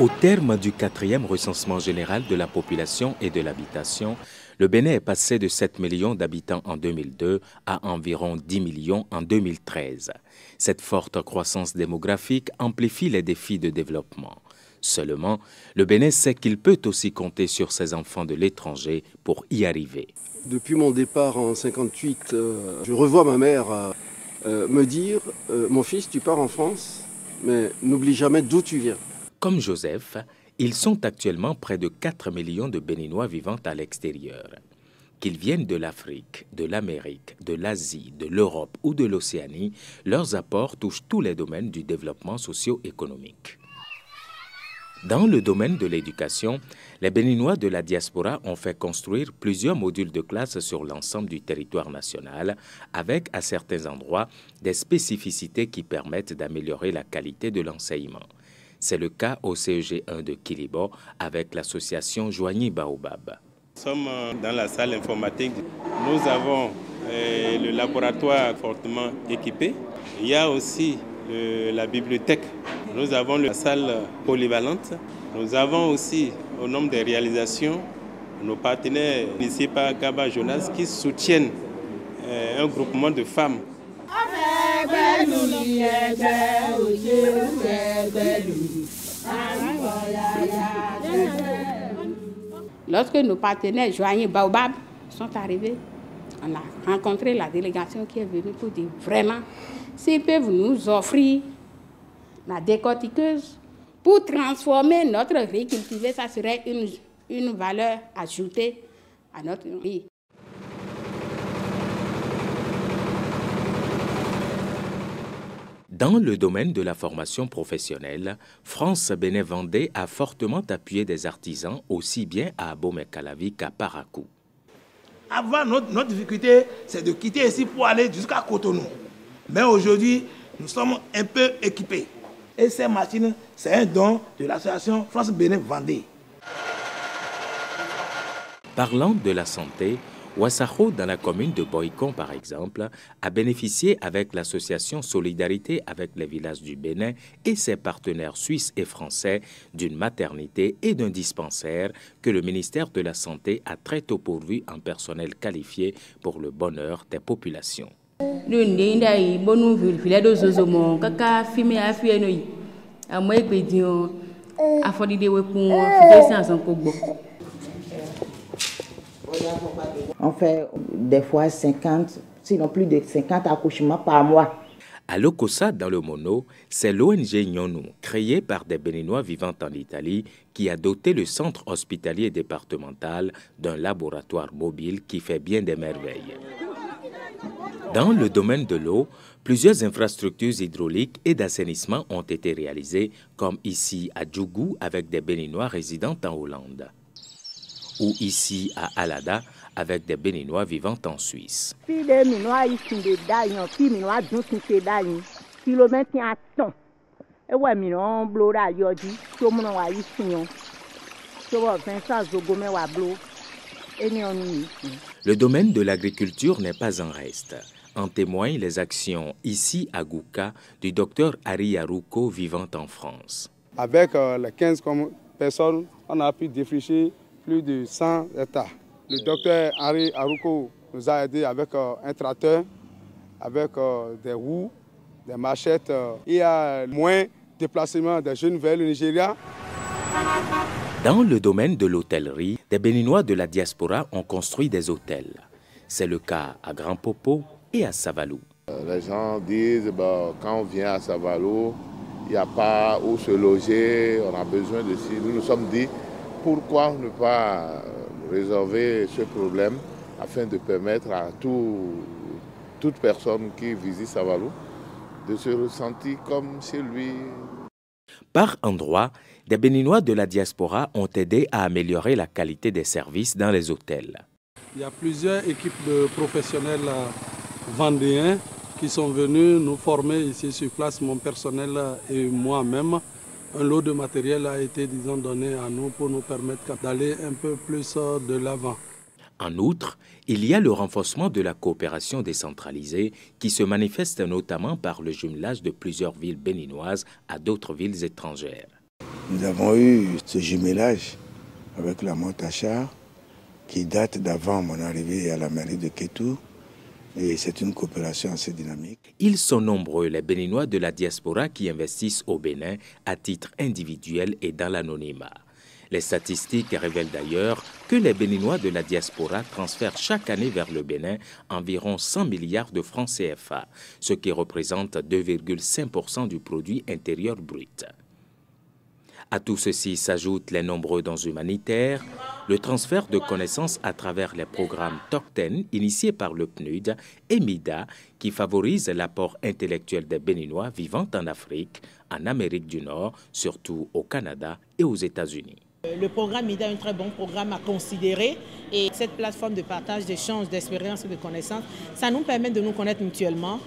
Au terme du 4e recensement général de la population et de l'habitation, le Bénin est passé de 7 millions d'habitants en 2002 à environ 10 millions en 2013. Cette forte croissance démographique amplifie les défis de développement. Seulement, le Bénin sait qu'il peut aussi compter sur ses enfants de l'étranger pour y arriver. Depuis mon départ en 1958, je revois ma mère me dire « Mon fils, tu pars en France, mais n'oublie jamais d'où tu viens ». Comme Joseph, ils sont actuellement près de 4 millions de Béninois vivant à l'extérieur. Qu'ils viennent de l'Afrique, de l'Amérique, de l'Asie, de l'Europe ou de l'Océanie, leurs apports touchent tous les domaines du développement socio-économique. Dans le domaine de l'éducation, les Béninois de la diaspora ont fait construire plusieurs modules de classe sur l'ensemble du territoire national, avec à certains endroits des spécificités qui permettent d'améliorer la qualité de l'enseignement. C'est le cas au CEG 1 de Kilibo avec l'association Joigny Baobab. Nous sommes dans la salle informatique. Nous avons le laboratoire fortement équipé. Il y a aussi la bibliothèque. Nous avons la salle polyvalente. Nous avons aussi, au nombre des réalisations, nos partenaires initiés par Gaba Jonas qui soutiennent un groupement de femmes. Lorsque nos partenaires Joigny Baobab sont arrivés, on a rencontré la délégation qui est venue pour dire vraiment s'ils peuvent nous offrir la décortiqueuse pour transformer notre riz cultivé, ça serait une valeur ajoutée à notre riz. Dans le domaine de la formation professionnelle, France Bénin Vendée a fortement appuyé des artisans aussi bien à Abomey-Calavi qu'à Parakou. Avant, notre difficulté, c'est de quitter ici pour aller jusqu'à Cotonou. Mais aujourd'hui, nous sommes un peu équipés. Et ces machines, c'est un don de l'association France Bénin Vendée. Parlant de la santé, Ouassakho, dans la commune de Boycon par exemple, a bénéficié avec l'association Solidarité avec les villages du Bénin et ses partenaires suisses et français d'une maternité et d'un dispensaire que le ministère de la Santé a très tôt pourvu en personnel qualifié pour le bonheur des populations. On fait des fois 50, sinon plus de 50 accouchements par mois. À Lokossa, dans le Mono, c'est l'ONG Nyonou, créée par des Béninois vivant en Italie, qui a doté le centre hospitalier départemental d'un laboratoire mobile qui fait bien des merveilles. Dans le domaine de l'eau, plusieurs infrastructures hydrauliques et d'assainissement ont été réalisées, comme ici à Djougou avec des Béninois résidant en Hollande, ou ici à Alada avec des Béninois vivant en Suisse. Le domaine de l'agriculture n'est pas en reste. En témoignent les actions ici à Gouka du docteur Harry Yarouko vivant en France. Avec les 15 personnes, on a pu défricher plus de 100 hectares. Le docteur Harry Yarouko nous a aidés avec un tracteur, avec des roues, des machettes. Il y a moins de déplacement des jeunes vers le Nigeria. Dans le domaine de l'hôtellerie, des Béninois de la diaspora ont construit des hôtels. C'est le cas à Grand Popo et à Savalou. Les gens disent quand on vient à Savalou, il n'y a pas où se loger, on a besoin de ci. Nous nous sommes dit pourquoi ne pas résolver ce problème afin de permettre à toute personne qui visite Savalou de se ressentir comme chez lui. Par endroits, des Béninois de la diaspora ont aidé à améliorer la qualité des services dans les hôtels. Il y a plusieurs équipes de professionnels vendéens qui sont venus nous former ici sur place, mon personnel et moi-même. Un lot de matériel a été, disons, donné à nous pour nous permettre d'aller un peu plus de l'avant. En outre, il y a le renforcement de la coopération décentralisée qui se manifeste notamment par le jumelage de plusieurs villes béninoises à d'autres villes étrangères. Nous avons eu ce jumelage avec la monte à char qui date d'avant mon arrivée à la mairie de Kétou. Et c'est une coopération assez dynamique. Ils sont nombreux, les Béninois de la diaspora, qui investissent au Bénin à titre individuel et dans l'anonymat. Les statistiques révèlent d'ailleurs que les Béninois de la diaspora transfèrent chaque année vers le Bénin environ 100 milliards de francs CFA, ce qui représente 2,5% du produit intérieur brut. À tout ceci s'ajoutent les nombreux dons humanitaires, le transfert de connaissances à travers les programmes TOC10 initiés par le PNUD et MIDA qui favorisent l'apport intellectuel des Béninois vivant en Afrique, en Amérique du Nord, surtout au Canada et aux États-Unis. Le programme MIDA est un très bon programme à considérer et cette plateforme de partage, d'échange, d'expériences et de connaissances, ça nous permet de nous connaître mutuellement.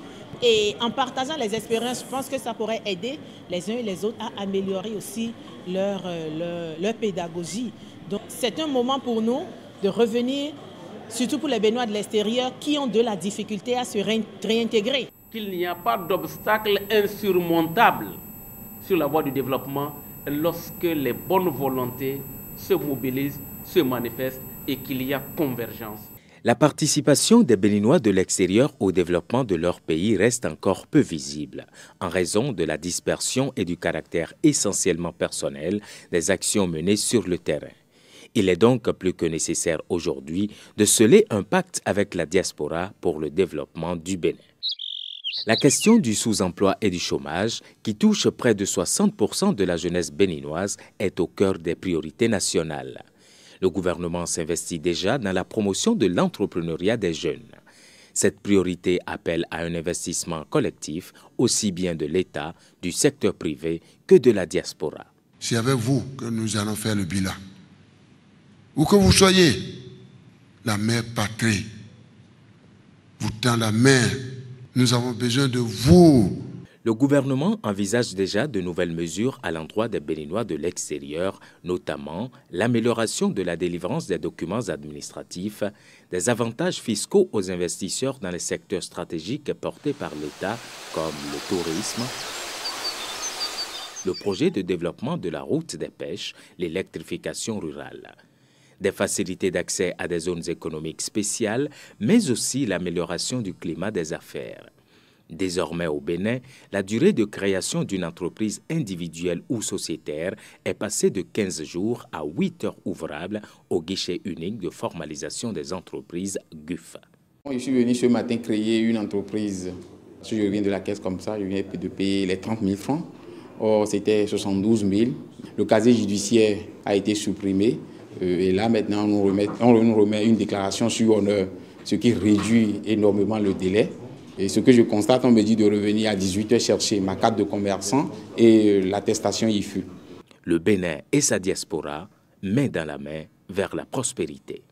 Et en partageant les expériences, je pense que ça pourrait aider les uns et les autres à améliorer aussi leur pédagogie. Donc c'est un moment pour nous de revenir, surtout pour les Béninois de l'extérieur qui ont de la difficulté à se réintégrer. Qu'il n'y a pas d'obstacle insurmontable sur la voie du développement lorsque les bonnes volontés se mobilisent, se manifestent et qu'il y a convergence. La participation des Béninois de l'extérieur au développement de leur pays reste encore peu visible, en raison de la dispersion et du caractère essentiellement personnel des actions menées sur le terrain. Il est donc plus que nécessaire aujourd'hui de sceller un pacte avec la diaspora pour le développement du Bénin. La question du sous-emploi et du chômage, qui touche près de 60% de la jeunesse béninoise, est au cœur des priorités nationales. Le gouvernement s'investit déjà dans la promotion de l'entrepreneuriat des jeunes. Cette priorité appelle à un investissement collectif, aussi bien de l'État, du secteur privé que de la diaspora. C'est avec vous que nous allons faire le bilan. Où que vous soyez, la mère patrie vous tend la main. Nous avons besoin de vous. Le gouvernement envisage déjà de nouvelles mesures à l'endroit des Béninois de l'extérieur, notamment l'amélioration de la délivrance des documents administratifs, des avantages fiscaux aux investisseurs dans les secteurs stratégiques portés par l'État, comme le tourisme, le projet de développement de la route des pêches, l'électrification rurale, des facilités d'accès à des zones économiques spéciales, mais aussi l'amélioration du climat des affaires. Désormais au Bénin, la durée de création d'une entreprise individuelle ou sociétaire est passée de 15 jours à 8 heures ouvrables au guichet unique de formalisation des entreprises GUF. Je suis venu ce matin créer une entreprise. Si je viens de la caisse comme ça, je viens de payer les 30 000 francs. Or, c'était 72 000. Le casier judiciaire a été supprimé. Et là, maintenant, on nous remet une déclaration sur honneur, ce qui réduit énormément le délai. Et ce que je constate, on me dit de revenir à 18 h chercher ma carte de commerçant et l'attestation IFU. Le Bénin et sa diaspora, main dans la main, vers la prospérité.